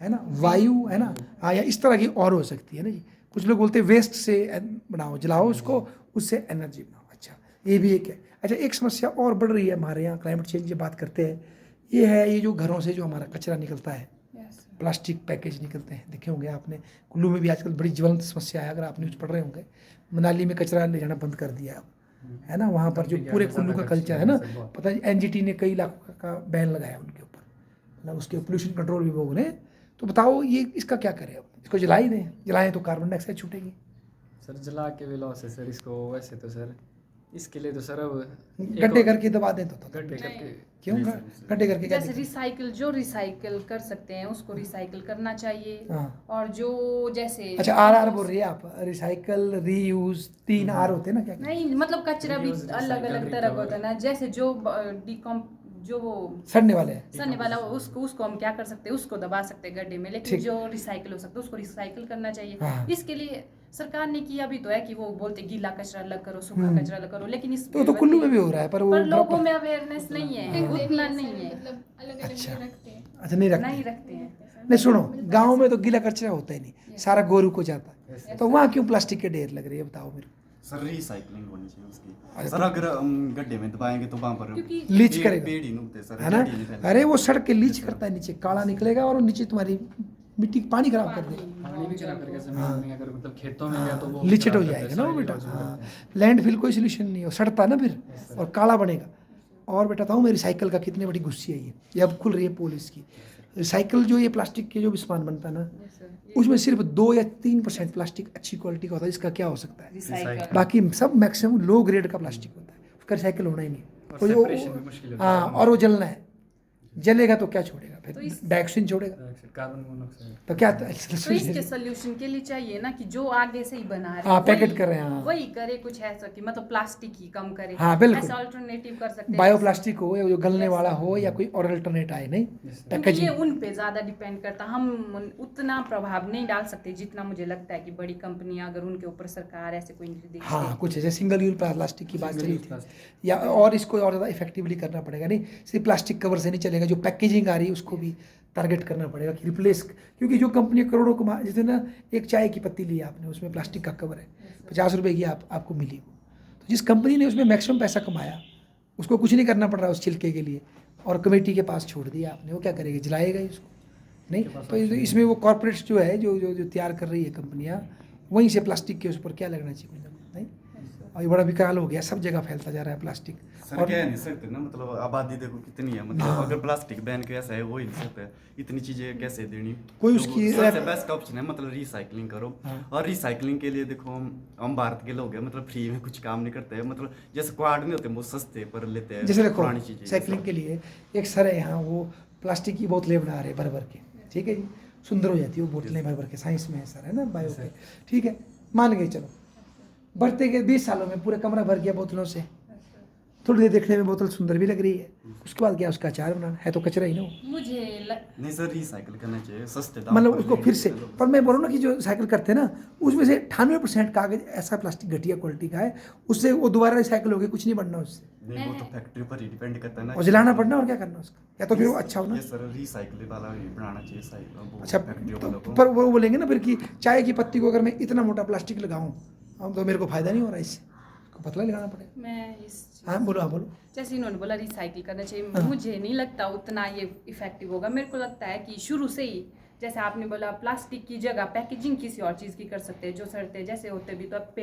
है ना, वायु है ना, हाँ, या इस तरह की और हो सकती है ना जी। कुछ लोग बोलते हैं वेस्ट से बनाओ, जलाओ उसको, उससे एनर्जी बनाओ। अच्छा ये भी एक है। अच्छा एक समस्या और बढ़ रही है हमारे यहाँ क्लाइमेट चेंज की बात करते हैं, ये है ये जो घरों से जो हमारा कचरा निकलता है, प्लास्टिक पैकेज निकलते हैं, देखे होंगे आपने। कुल्लू में भी आजकल बड़ी ज्वलंत समस्या है, अगर आप न्यूज़ पढ़ रहे होंगे। मनाली में कचरा ले जाना बंद कर दिया अब, है ना, वहाँ पर जो पूरे कुल्लू का कल्चर है ना, पता है एनजीटी ने कई लाख का बैन लगाया उनके ऊपर, मतलब उसके पोल्यूशन कंट्रोल विभाग ने। तो बताओ ये इसका क्या करें, अब इसको जला ही दें, जलाएं तो कार्बन डाइऑक्साइड छूटेगी। सर जला के भी लॉस है सर इसको, वैसे तो सर इसके लिए तो सर अब गड्ढे करके दबा दें तो गड्ढे करके, क्यों गड्ढे करके क्या जैसे रिसाइकल, जो रिसाइकल कर सकते हैं उसको रिसाइकल करना चाहिए। हाँ। और जो जैसे अच्छा आर बोल रही है आप, रिसाइकल, रीयूज, 3 आर होते हैं ना क्या? नहीं, मतलब कचरा भी Reuse, अलग अलग recycle, तरह का recover। होता है ना, जैसे जो जो वो सड़ने वाले हैं। सड़ने वाला हो, उसको हम क्या कर सकते हैं, उसको दबा सकते हैं गड्ढे में, लेकिन ठीक। जो रिसाइकल हो सकता है उसको रिसाइकल करना चाहिए। हाँ। इसके लिए सरकार ने किया भी तो है कि वो बोलते गीला कचरा अलग करो, सूखा कचरा अलग करो, लेकिन इस तो कुल्लू में भी हो रहा है, पर वो लोगों में अवेयरनेस नहीं है, उतना नहीं है, मतलब अलग अलग अच्छा। रखते हैं। अच्छा नहीं रखते। नहीं रखते हैं। नहीं सुनो, गांव में तो गीला कचरा होता ही नहीं, सारा गोरू को जाता है, तो वहाँ क्यों प्लास्टिक के ढेर लग रही है बताओ मेरे को? सर रिसाइकलिंग होनी चाहिए उसकी। सर अगर हम गड्ढे में दबाएंगे तो वहाँ पर क्योंकि लीच करेगा, पेड़ ही नुकते सर, है ना। जड़ ही नहीं फैलेगा। अरे वो सड़क के लीच करता है, नीचे काला निकलेगा और नीचे तुम्हारी मिट्टी पानी खराब कर देगा, पानी भी चला करके जमीन में, अगर मतलब खेतों में गया तो वो लिचट हो खराब करता है, जाएगा ना वो soil बेटा। erosion हाँ, करता है। लैंडफिल कोई सोल्यूशन नहीं है, वो सड़ता है ना फिर और काला बनेगा। और बेटा बताऊँ मैं रिसाइकल का कितनी बड़ी गुस्सी है ये अब खुल रही है पोल इसकी। रिसाइकल जो ये प्लास्टिक के जो भी सामान बनता है ना, उसमें सिर्फ 2 या 3% प्लास्टिक अच्छी क्वालिटी का होता है, इसका क्या हो सकता है, रिसाइकल बाकी सब मैक्सिमम लो ग्रेड का प्लास्टिक होता है, उसका रिसाइकल होना ही नहीं। और वो जो- separation भी मुश्किल होता हाँ, और वो जलना है, जलेगा तो क्या छोड़ेगा तो फिर? इस- डाइऑक्सिन छोड़ेगा कार्बन मोनोक्साइड। तो क्या तो इसके सोल्यूशन के लिए चाहिए ना कि जो आगे से ही बना रहे हाँ, वही- पैकेट कर रहे हैं, हाँ। वही करे कुछ ऐसा कि मतलब प्लास्टिक ही कम करे। हाँ, बिल्कुल। ऐसा अल्टरनेटिव कर सकते हैं। बायोप्लास्टिक हो या जो गलने Yes, वाला sir. हो या कोई और अल्टरनेट आए, नहीं क्योंकि पैकेजिंग। ये उन पे ज्यादा डिपेंड करता, हम उतना प्रभाव नहीं डाल सकते जितना मुझे लगता है कि बड़ी कंपनियां अगर उनके ऊपर सरकार ऐसे कोई निर्देश हाँ, दे। कुछ ऐसे सिंगल यूज प्लास्टिक की बात Single चली use थी, plastic। या और इसको और ज़्यादा इफेक्टिवली करना पड़ेगा, नहीं सिर्फ प्लास्टिक कवर से नहीं चलेगा, जो पैकेजिंग आ रही है उसको भी टारगेट करना पड़ेगा कि रिप्लेस, क्योंकि जो कंपनी करोड़ों कमा, जैसे ना एक चाय की पत्ती ली आपने, उसमें प्लास्टिक का कवर है, 50 रुपए की आपको मिली वो, तो जिस कंपनी ने उसमें मैक्सिमम पैसा कमाया उसको कुछ नहीं करना पड़ रहा उस छिलके के लिए, और कमेटी के पास छोड़ दिया आपने, वो क्या करेगी? जलाएगा ही उसको, नहीं? तो इसमें वो कॉर्पोरेट्स जो है जो तैयार कर रही है कंपनियां, वहीं से प्लास्टिक के उस पर क्या लगना चाहिए, नहीं? और ये बड़ा विकराल हो गया, सब जगह फैलता जा रहा है प्लास्टिक। सर कह नहीं सकते ना, मतलब आबादी देखो कितनी है, मतलब अगर प्लास्टिक बैन कैसा है वो ही नहीं सकता, इतनी चीजें कैसे देनी। कोई तो उसकी सबसे बेस्ट ऑप्शन है मतलब रिसाइकलिंग करो। और रिसाइकलिंग के लिए देखो हम भारत के लोग हैं, मतलब फ्री में कुछ काम नहीं करते हैं, मतलब जैसे क्वाड नहीं होते वो सस्ते पर लेते हैं जैसे देखो पुरानी चीजें। साइकिलिंग के लिए एक सर है यहाँ, वो प्लास्टिक की बोतलें बना रहे भर भर के, ठीक है जी, सुंदर हो जाती है वो बोतलें भर भर के, साइंस में है सर, है ना, बायो के, ठीक है, मान गए चलो, बढ़ते गए 20 सालों में पूरा कमरा भर गया बोतलों से, थोड़ी देर देखने में बोतल सुंदर भी लग रही है, उसके बाद क्या उसका अचार बनाना है, तो कचरा ही ना वो। मुझे नहीं सर, रिसाइकिल करना चाहिए सस्ते दाम मतलब पर उसको लेंगे फिर से, लोग। पर मैं बोल रहा हूँ ना कि जो साइकिल करते हैं ना, उसमें से 98% कागज ऐसा प्लास्टिक घटिया क्वालिटी का है, उससे वो दोबारा रिसाइकिल होगी, कुछ नहीं बनना उससे, नहीं वो तो फैक्ट्री पर ही डिपेंड करता है ना। और जलाना पड़ना, और क्या करना उसका, या तो फिर वो अच्छा हो ना। ये सर रिसाइकिल वाला ही बनाना चाहिए साइकिल, वो अच्छा, फैक्ट्री वालों को। पर वो बोलेंगे ना फिर कि चाय की पत्ती को अगर मैं इतना मोटा प्लास्टिक लगाऊं, अब तो मेरे को फायदा नहीं हो रहा इससे, को पतला लगाना पड़ेगा। मैं इस हाँ बोलो, हाँ बोलो। जैसे इन्होंने बोला रिसाइकिल करना चाहिए, हाँ। मुझे नहीं लगता उतना ये इफेक्टिव होगा। मेरे को लगता है कि शुरू से ही, जैसे आपने बोला प्लास्टिक की जगह पैकेजिंग किसी और चीज़ की कर सकते हैं, जो सड़ते जैसे होते भी तो अब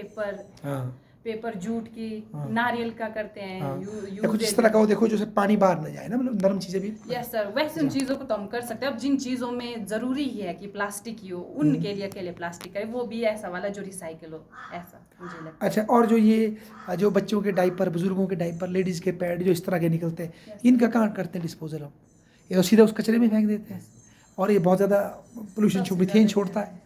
पेपर जूट की, हाँ। नारियल का करते हैं, हाँ, या कुछ इस तरह का हो, देखो जो पानी बाहर न जाए ना, मतलब नरम चीज़ें भी। यस सर, वैसे उन चीज़ों को तो हम कर सकते हैं। अब जिन चीज़ों में ज़रूरी है कि प्लास्टिक ही हो, उनके लिए अकेले प्लास्टिक है, वो भी ऐसा वाला जो रिसाइकिल हो, ऐसा मुझे लगता अच्छा, और जो ये जो बच्चों के डाइपर, बुजुर्गों के डाइपर, लेडीज़ के पैड जो इस तरह के निकलते हैं, इनका कहाँ करते हैं डिस्पोजल हम? ये तो सीधा उस कचरे में फेंक देते हैं, और ये बहुत ज़्यादा पोल्यूशन मीथेन छोड़ता है,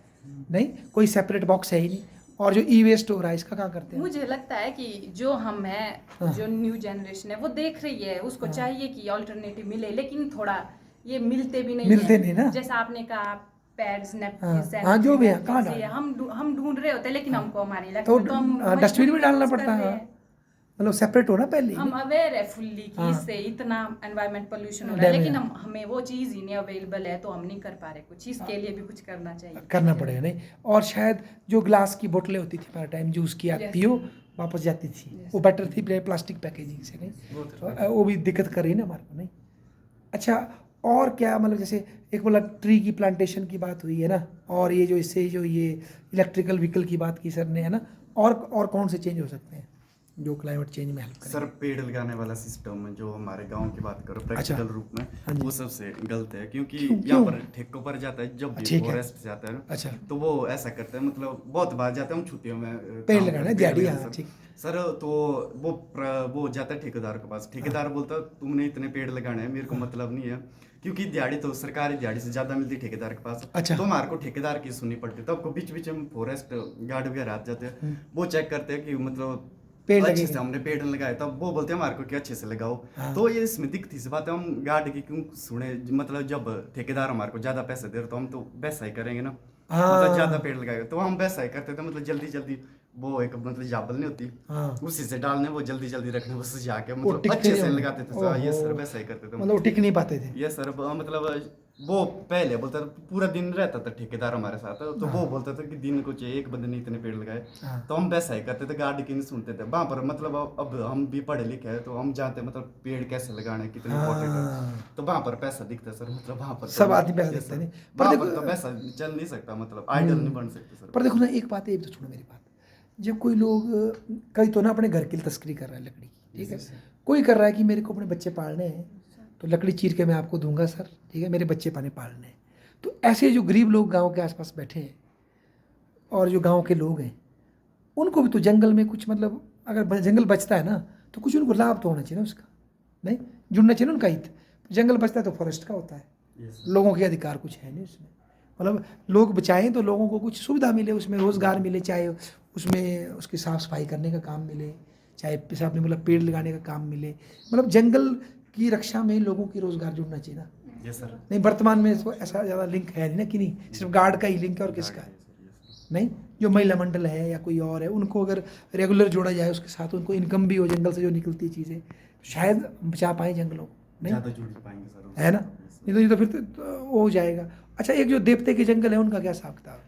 नहीं कोई सेपरेट बॉक्स है ही नहीं। और जो ई वेस्ट हो रहा है इसका कहाँ करते है। हैं? मुझे लगता है कि जो हम हैं, हाँ। जो न्यू जनरेशन है वो देख रही है, उसको चाहिए कि अल्टरनेटिव मिले, लेकिन थोड़ा ये मिलते भी नहीं मिलते है। नहीं ना। जैसा आपने कहा पैड्स, हाँ, जो भी है, कहाँ डालें? हम ढूंढ रहे होते हैं, लेकिन हमको हमारी इलाके तो में तो हम डस्टबिन में डालना यूज़ कर पड़ता रहे है, हैं। मतलब सेपरेट हो ना पहले हम ही। अवेयर है फुल्ली कि हाँ। इससे इतना एनवायरमेंट पोल्यूशन हो रहा है, Damage। लेकिन हमें वो चीज़ ही नहीं अवेलेबल है, तो हम नहीं कर पा रहे कुछ। इसके लिए भी कुछ करना चाहिए। करना पड़ेगा, नहीं? और शायद जो ग्लास की बोतलें होती थी हमारे टाइम, जूस की, आप Yes। पियो वापस जाती थी, वो बेटर थी प्लास्टिक पैकेजिंग से, नहीं? तो वो भी दिक्कत कर रही है ना हमारे को, नहीं? अच्छा, और क्या, मतलब जैसे एक बोला ट्री की प्लांटेशन की बात हुई है ना, और ये जो इससे जो ये इलेक्ट्रिकल व्हीकल की बात की सर ने, है ना, और कौन से चेंज हो सकते हैं जो क्लाइमेट चेंज में हेल्प करें? सर पेड़ लगाने वाला सिस्टम जो हमारे गांव की बात करो प्रैक्टिकल रूप में, हाँ जी। वो सबसे गलत है, क्योंकि क्यों? यहाँ पर ठेकों पर जाता है, जब भी ठीक है। फॉरेस्ट जाता है ना, अच्छा। तो वो ऐसा करते हैं, मतलब बहुत बार जाते हैं हम छुट्टियों में पेड़ काम लगाना, करते, दिहाड़ी, पेड़ हाँ, लगाना, ठीक। सर तो वो जाता है ठेकेदार के पास, ठेकेदार बोलता है तुमने इतने पेड़ लगाने हैं, मेरे को मतलब नहीं है, क्योंकि दिहाड़ी तो सरकारी दिहाड़ी से ज्यादा मिलती है ठेकेदार के पास। अच्छा। तो हमारे को ठेकेदार की सुननी पड़ती है, तब बीच बीच में फॉरेस्ट गार्ड वगैरह आ जाते हैं, वो चेक करते हैं कि मतलब पेड़ अच्छे लगेंगे। से हमने पेड़ लगाए, तब वो बोलते हैं हमारे को कि अच्छे से लगाओ। हाँ। तो ये इसमें दिखती सी बात है, हम गार्ड की क्यों सुने, मतलब जब ठेकेदार हमारे को ज्यादा पैसे दे रहे तो हम तो वैसा ही करेंगे ना, हाँ। मतलब ज्यादा पेड़ लगाएंगे, तो हम वैसा ही करते थे, मतलब जल्दी जल्दी वो एक मतलब जाबल नहीं होती, हाँ। उसी से डालने, वो जल्दी जल्दी रखने, उससे जाके वो मतलब टिकते अच्छे नहीं से होंगे। लगाते थे सर। ये सर ओहो। वैसा ही करते थे, मतलब वो टिक नहीं पाते थे। ये सर मतलब वो पहले बोलता था, पूरा दिन रहता था ठेकेदार हमारे साथ, तो वो बोलता था कि दिन को चाहिए एक बंदे ने इतने पेड़ लगाए, हाँ। तो हम वैसा ही करते थे, गार्ड की नहीं सुनते थे वहाँ पर। मतलब अब हम भी पढ़े लिखे हैं, तो हम जानते हैं मतलब पेड़ कैसे लगाने, कितने इंपॉर्टेंट है, हाँ। तो वहाँ पर पैसा दिखता है सर, मतलब वहाँ पर सब आदमी पैसा दिखता है, नहीं? पर वहाँ देखो- पर तो पैसा चल नहीं सकता, मतलब आइडल नहीं बन सकते सर। पर देखो ना, एक बात है, तो सुनो मेरी बात, जब कोई लोग कई तो ना अपने घर की तस्करी कर रहा है लकड़ी की, ठीक है, कोई कर रहा है कि मेरे को अपने बच्चे पालने हैं, तो लकड़ी चीर के मैं आपको दूंगा सर, ठीक है, मेरे बच्चे पालने हैं। तो ऐसे जो गरीब लोग गांव के आसपास बैठे हैं और जो गांव के लोग हैं, उनको भी तो जंगल में कुछ, मतलब अगर जंगल बचता है ना, तो कुछ उनको लाभ तो होना चाहिए ना उसका, नहीं? जुड़ना चाहिए ना उनका हित। जंगल बचता है तो फॉरेस्ट का होता है, Yes. लोगों के अधिकार कुछ है नहीं उसमें। मतलब लोग बचाएं तो लोगों को कुछ सुविधा मिले, उसमें रोज़गार मिले, चाहे उसमें उसकी साफ़ सफाई करने का काम मिले, चाहे जैसे आपने बोला पेड़ लगाने का काम मिले। मतलब जंगल की रक्षा में लोगों की रोज़गार जुड़ना चाहिए ना। Yes, sir. नहीं, वर्तमान में तो ऐसा ज़्यादा लिंक है नहीं ना, कि नहीं सिर्फ गार्ड का ही लिंक है और किसका है नहीं। जो महिला मंडल है या कोई और है, उनको अगर रेगुलर जोड़ा जाए उसके साथ, उनको इनकम भी हो जंगल से जो निकलती चीज़ें, तो शायद बचा पाए जंगलों को, नहीं ज़्यादा जुड़ पाएंगे सर है ना। नहीं तो ये तो फिर तो वो हो जाएगा। अच्छा, एक जो देवते के जंगल है उनका क्या हिसाब किताब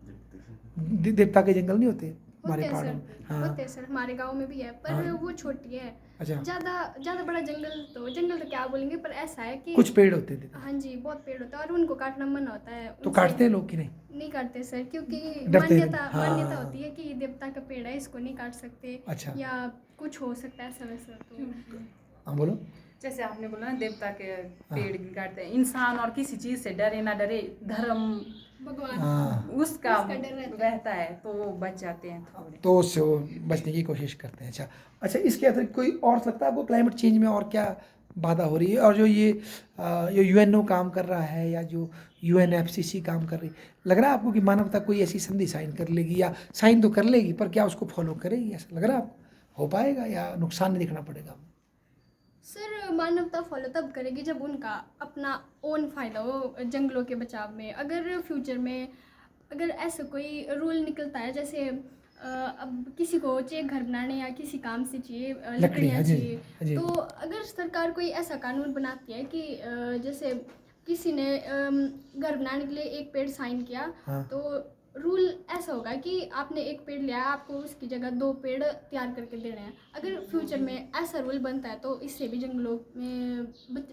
है? देवता के जंगल नहीं होते हमारे होते हैं पहाड़ों में? सर, हाँ, होते हैं सर, हमारे गांव में भी है, पर हाँ। वो छोटी है। अच्छा, ज़्यादा बड़ा जंगल तो क्या बोलेंगे, पर ऐसा है कि कुछ पेड़ होते थे हाँ जी, बहुत पेड़ होता है और उनको काटना मना होता है। तो उनसे काटते हैं लोग कि नहीं? नहीं काटते सर, क्योंकि डरते हैं। मान्यता हाँ। मान्यता होती है कि देवता का पेड़ है, इसको नहीं काट सकते, अच्छा, या कुछ हो सकता है ऐसा वैसा। तो हाँ बोलो। जैसे आपने बोला ना देवता के पेड़ काटते हैं, इंसान और किसी चीज से डरे ना डरे, धर्म भगवान हाँ, उसका उसका डर रहता है तो वो बच जाते हैं थोड़े। तो उससे वो बचने की कोशिश करते हैं। अच्छा अच्छा, इसके अतिरिक्त कोई और लगता है आपको क्लाइमेट चेंज में और क्या बाधा हो रही है? और जो ये यूएनओ काम कर रहा है या जो यूएनएफसीसी काम कर रही है, लग रहा है आपको कि मानवता कोई ऐसी संधि साइन कर लेगी, या साइन तो कर लेगी पर क्या उसको फॉलो करेगी? ऐसा लग रहा है आपको हो पाएगा या नुकसान नहीं देखना पड़ेगा? सर, मानवता फॉलो तब करेगी जब उनका अपना ओन फायदा हो जंगलों के बचाव में। अगर फ्यूचर में अगर ऐसा कोई रूल निकलता है, जैसे अब किसी को चाहिए घर बनाने या किसी काम से चाहिए लकड़ियाँ हाँ जी, चाहिए, हाँ जी। तो अगर सरकार कोई ऐसा कानून बनाती है कि जैसे किसी ने घर बनाने के लिए एक पेड़ साइन किया, हाँ, तो रूल ऐसा होगा कि आपने एक पेड़ लिया, आपको उसकी जगह 2 पेड़ तैयार करके देने हैं। अगर फ्यूचर में ऐसा रूल बनता है तो इससे भी जंगलों में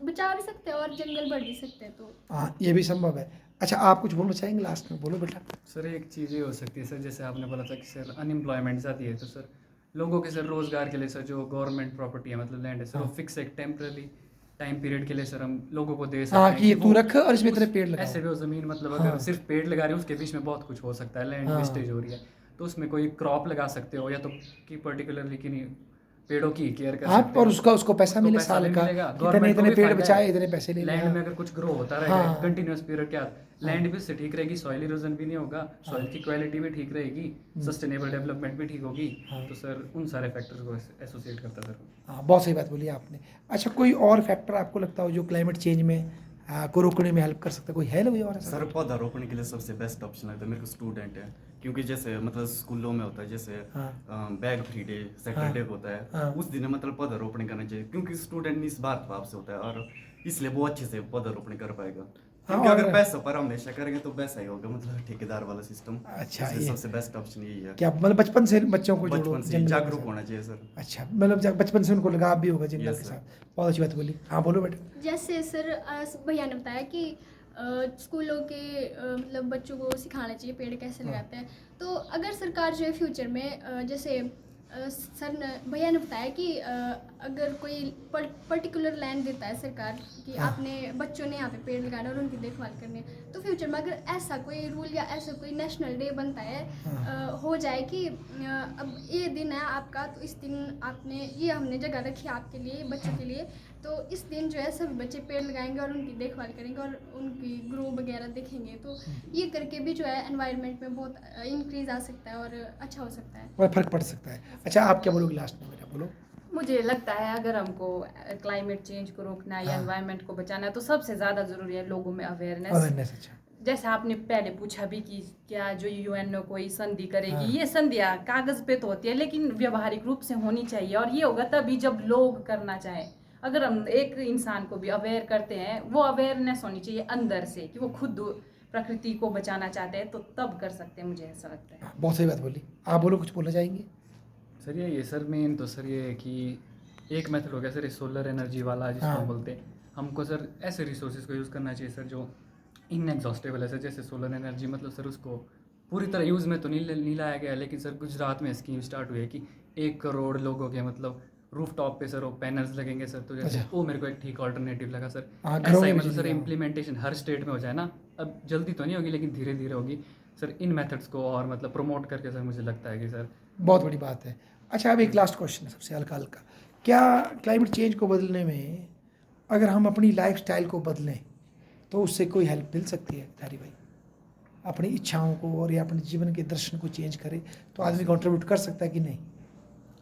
बचा भी सकते हैं और जंगल बढ़ भी सकते हैं। तो हाँ, ये भी संभव है। अच्छा, आप कुछ बोलना चाहेंगे लास्ट में? बोलो बेटा। सर एक चीज़ ये हो सकती है सर, जैसे आपने बोला था कि सर अनएम्प्लॉयमेंट ज़्यादा है, तो सर लोगों के सर रोज़गार के लिए सर जो गवर्नमेंट प्रॉपर्टी है मतलब लैंड है सर, वो हाँ। फिक्स एक टेम्पररी टाइम पीरियड के लिए सर हम लोगों को दे सकते हाँ, हैं कि ये तू वो रख और इसमें इतने उस- पेड़ लगाओ। ऐसे भी वो ज़मीन मतलब हाँ। अगर सिर्फ पेड़ लगा रहे हो उसके बीच में बहुत कुछ हो सकता है, लैंड हाँ। वेस्टेज हो रही है, तो उसमें कोई क्रॉप लगा सकते हो या तो कि पर्टिकुलरली कि नहीं पेड़ों की केयर कर आप सकते और हो, उसको पैसा उसको मिले पैसा साल भी का, मिलेगा, कि गवर्नमेंट को इतने भी पेड़ फायदा बचाए, है। इतने पैसे ले लैंड लिया। में अगर कुछ ग्रो होता रहेगा हाँ। कंटिन्यूस पीरियड क्या लैंड भी उससे ठीक रहेगी, सॉइल इरोजन भी नहीं होगा, सॉइल की क्वालिटी भी ठीक रहेगी, सस्टेनेबल डेवलपमेंट भी ठीक होगी, हाँ। तो सर उन सारे फैक्टर्स को एसोसिएट करता है सर। हाँ, बहुत सही बात बोली आपने। अच्छा, कोई और फैक्टर आपको लगता हो जो क्लाइमेट चेंज में को रोकने में हेल्प कर सकता है? कोई है ना कोई और ऐसा? सर पौधारोपण के लिए सबसे बेस्ट ऑप्शन लगता है मेरे को स्टूडेंट है, क्योंकि जैसे मतलब स्कूलों में होता है जैसे हाँ। बैग फ्री डे सैटरडे हाँ। को होता है, हाँ। उस दिन मतलब पौधारोपण करना चाहिए, क्योंकि स्टूडेंट निस्वार्थ भाव से होता है और इसलिए वो अच्छे से पौधारोपण कर पाएगा। क्योंकि और- अगर पैसा पर हमेशा करेंगे तो वैसा ही होगा, मतलब ठेकेदार वाला सिस्टम। अच्छा, इसलिए ये सबसे बेस्ट ऑप्शन यही है, क्या मतलब बचपन से बच्चों को जोड़ो बचपन से जंगलों के जागरूक साथ? होना चाहिए सर। अच्छा, मतलब बचपन से उनको लगाव भी होगा जंगल Yes, के sir. साथ। बहुत अच्छी बात बोली। हाँ बोलो बेटा। जैसे सर भैया ने बताया कि स्कूलों के मतलब बच्चों को सिखाना चाहिए पेड़ कैसे लगाते हैं। तो अगर सरकार जो है फ्यूचर में जैसे सर ने भैया ने बताया कि अगर कोई पर्टिकुलर लैंड देता है सरकार कि हाँ। आपने बच्चों ने यहाँ पे पेड़ लगाना और उनकी देखभाल करनी है, तो फ्यूचर में अगर ऐसा कोई रूल या ऐसा कोई नेशनल डे बनता है हो जाए कि अब ये दिन है आपका, तो इस दिन आपने ये हमने जगह रखी है आपके लिए बच्चों के लिए, तो इस दिन जो है सभी बच्चे पेड़ लगाएंगे और उनकी देखभाल करेंगे और उनकी ग्रो वगैरह देखेंगे, तो ये करके भी जो है एनवायरनमेंट में बहुत इंक्रीज आ सकता है और अच्छा हो सकता है। और फर्क पड़ सकता है। अच्छा, आप क्या बोलोगे लास्ट में बेटा? बोलो। मुझे लगता है अगर हमको क्लाइमेट चेंज को रोकना है या हाँ। एनवायरनमेंट को बचाना है तो सबसे ज़्यादा ज़रूरी है लोगों में अवेयरनेस। अवेयरनेस। अच्छा, जैसे आपने पहले पूछा भी कि क्या जो यूएनओ कोई संधि करेगी, हाँ। ये संधियाँ कागज़ पे तो होती है लेकिन व्यवहारिक रूप से होनी चाहिए, और ये होगा तभी जब लोग करना चाहें। अगर हम एक इंसान को भी अवेयर करते हैं, वो अवेयरनेस होनी चाहिए अंदर से कि वो खुद प्रकृति को बचाना चाहते हैं, तो तब कर सकते हैं, मुझे ऐसा लगता है। बहुत सही बात बोली। आप बोलो, कुछ बोलना चाहेंगे? सर ये सर मेन तो सर ये है कि एक मेथड हो गया सर सोलर एनर्जी वाला जिसको हाँ। हम बोलते हैं, हमको सर ऐसे रिसोर्सेज को यूज़ करना चाहिए सर जो इनएग्जॉस्टेबल है सर। जैसे सोलर एनर्जी मतलब सर उसको पूरी तरह यूज़ में तो नहीं लाया गया, लेकिन सर गुजरात में स्कीम स्टार्ट हुई है कि 1 करोड़ लोगों के मतलब रूफ टॉप पे सर वो पैनल्स लगेंगे सर, तो जैसे अच्छा। वो मेरे को एक ठीक ऑल्टरनेटिव लगा सर। हाँ, घरों ऐसा ही में मतलब सर बिजली, हाँ। इम्प्लीमेंटेशन हर स्टेट में हो जाए ना, अब जल्दी तो नहीं होगी लेकिन धीरे धीरे होगी सर। इन मेथड्स को और मतलब प्रमोट करके सर मुझे लगता है कि सर बहुत बड़ी बात है। अच्छा, अब एक लास्ट क्वेश्चन है सबसे हल्का हल्का। क्या क्लाइमेट चेंज को बदलने में अगर हम अपनी लाइफस्टाइल को बदलें तो उससे कोई हेल्प मिल सकती है धारी भाई? अपनी इच्छाओं को और या अपने जीवन के दर्शन को चेंज करे तो आदमी कंट्रीब्यूट कर सकता है कि नहीं?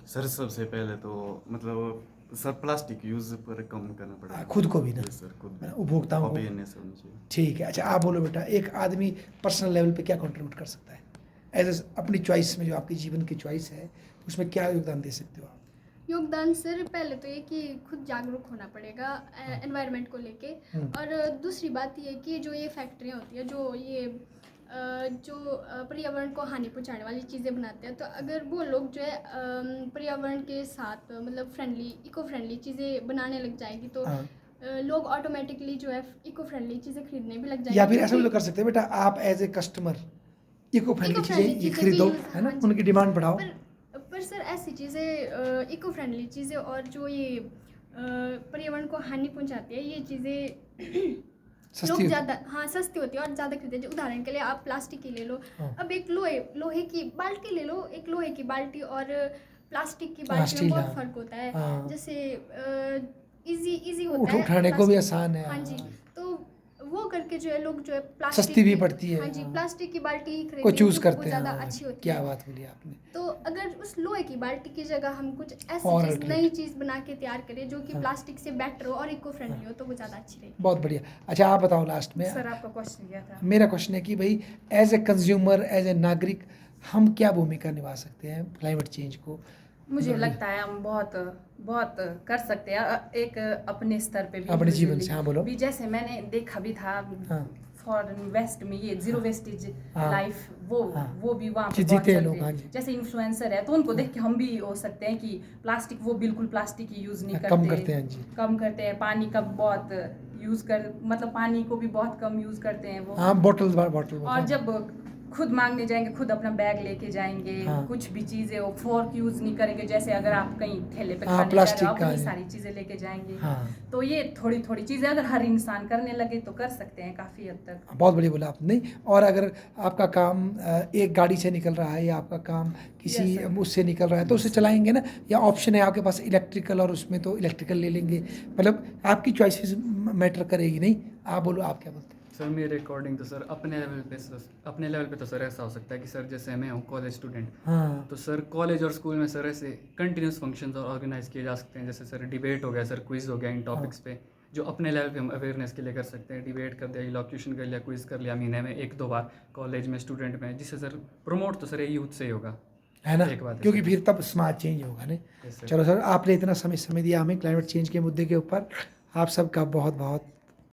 सर सबसे पहले तो मतलब सर प्लास्टिक यूज पर कम करना पड़ेगा, खुद को भी ना, Yes, सर खुद उपभोक्ताओं को। अवेयरनेस होनी चाहिए। ठीक है, अच्छा आप बोलो बेटा, एक आदमी पर्सनल लेवल पे क्या कंट्रीब्यूट कर सकता है एज अपनी चॉइस में, जो आपकी जीवन की चॉइस है उसमें क्या योगदान दे सकते हो आप? योगदान सर पहले तो ये कि खुद जागरूक होना पड़ेगा एनवायरनमेंट को लेके। और दूसरी बात ये कि जो ये फैक्ट्रियाँ होती है जो ये पर्यावरण को हानि पहुंचाने वाली चीज़ें बनाते हैं, तो अगर वो लोग जो है पर्यावरण के साथ मतलब इको फ्रेंडली चीज़ें बनाने लग जाएगी तो लोग ऑटोमेटिकली जो है इको फ्रेंडली चीज़ें खरीदने भी लग जाएंगे। या फिर ऐसा भी तो कर सकते हैं बेटा, आप as a customer eco friendly चीज़ें ये खरीदो, है ना, उनकी डिमांड बढ़ाओ। पर सर ऐसी चीज़ें इको फ्रेंडली चीज़ें और जो ये पर्यावरण को हानि पहुंचाती है ये चीज़ें लोग ज़्यादा सस्ती होती है और ज़्यादा खरीदते हैं। उदाहरण के लिए आप प्लास्टिक की ले लो, अब एक लोहे की बाल्टी ले लो, एक लोहे की बाल्टी और प्लास्टिक की बाल्टी में बहुत फ़र्क होता है। जैसे इजी होता है, उठाने को भी आसान है। हाँ जी, तो वो करके जो है लोग जो है प्लास्टिक सस्ती भी पड़ती है। हाँ जी, प्लास्टिक की बाल्टी खरीदते को चूज हैं, करते वो हैं। ज़्यादा अच्छी होती है। क्या बात बोली आपने। तो अगर उस लोहे की बाल्टी की जगह हम कुछ ऐसी और चीज़ नई चीज़ बना के तैयार करें जो कि प्लास्टिक से बेटर हो और इको फ्रेंडली हो तो वो ज़्यादा अच्छी रहेगी। बहुत बढ़िया। अच्छा आप बताओ लास्ट में, सर आपका क्वेश्चन क्या था? मेरा क्वेश्चन है कि भाई as a consumer, as a नागरिक हम क्या भूमिका निभा सकते हैं क्लाइमेट चेंज को? मुझे लगता है हम बहुत बहुत कर सकते हैं एक अपने स्तर पे भी, अपने जीवन से। individually हाँ बोलो। भी। जैसे मैंने देखा भी था फॉरेन वेस्ट में ये जीरो वेस्टेज लाइफ वो भी वहाँ पे बहुत जीते हैं चलते लोग। हैं। हाँ जी, जैसे इन्फ्लुएंसर है तो उनको देख के हम भी हो सकते हैं कि प्लास्टिक वो बिल्कुल प्लास्टिक ही यूज़ नहीं कम करते हैं जी। कम करते हैं। पानी का बहुत यूज़ कर मतलब पानी को भी बहुत कम यूज़ करते हैं वो। हाँ, बॉटल और जब खुद मांगने जाएंगे खुद अपना बैग लेके जाएंगे। हाँ। कुछ भी चीज़ें वो फोर्क यूज़ नहीं करेंगे। जैसे अगर आप कहीं ठेले पे हाँ, खाने जा प्लास्टिक रहे हो का अपनी है। सारी चीज़ें लेके जाएंगे। हाँ, तो ये थोड़ी थोड़ी चीज़ें अगर हर इंसान करने लगे तो कर सकते हैं काफ़ी हद तक। बहुत बढ़िया बोला आपने। और अगर आपका काम एक गाड़ी से निकल रहा है या आपका काम किसी Yes, sir. उससे निकल रहा है तो उससे चलाएंगे ना, या ऑप्शन है आपके पास इलेक्ट्रिकल, और उसमें तो इलेक्ट्रिकल ले लेंगे। मतलब आपकी चॉइसेस मैटर करेगी। नहीं, आप बोलो, आप क्या बोलते हैं? सर मेरे अकॉर्डिंग तो सर अपने लेवल पे तो सर ऐसा हो सकता है कि सर जैसे मैं हूँ कॉलेज स्टूडेंट, हाँ, तो सर कॉलेज और स्कूल में सर ऐसे कंटिन्यूस फंक्शंस ऑर्गेनाइज किए जा सकते हैं। जैसे सर डिबेट हो गया, सर क्विज हो गया इन टॉपिक्स पे, जो अपने लेवल पे हम अवेयरनेस के लिए कर सकते हैं। डिबेट कर दिया, इलॉक्यूशन कर लिया, क्विज कर लिया महीने में 1-2 बार कॉलेज में स्टूडेंट में, जिससे सर प्रमोट तो सर ये यूथ से ही होगा, है ना, एक बात है क्योंकि सर। फिर तब समाज चेंज होगा। नहीं, Yes, sir. चलो सर, आपने इतना समय दिया हमें क्लाइमेट चेंज के मुद्दे के ऊपर। आप सबका बहुत बहुत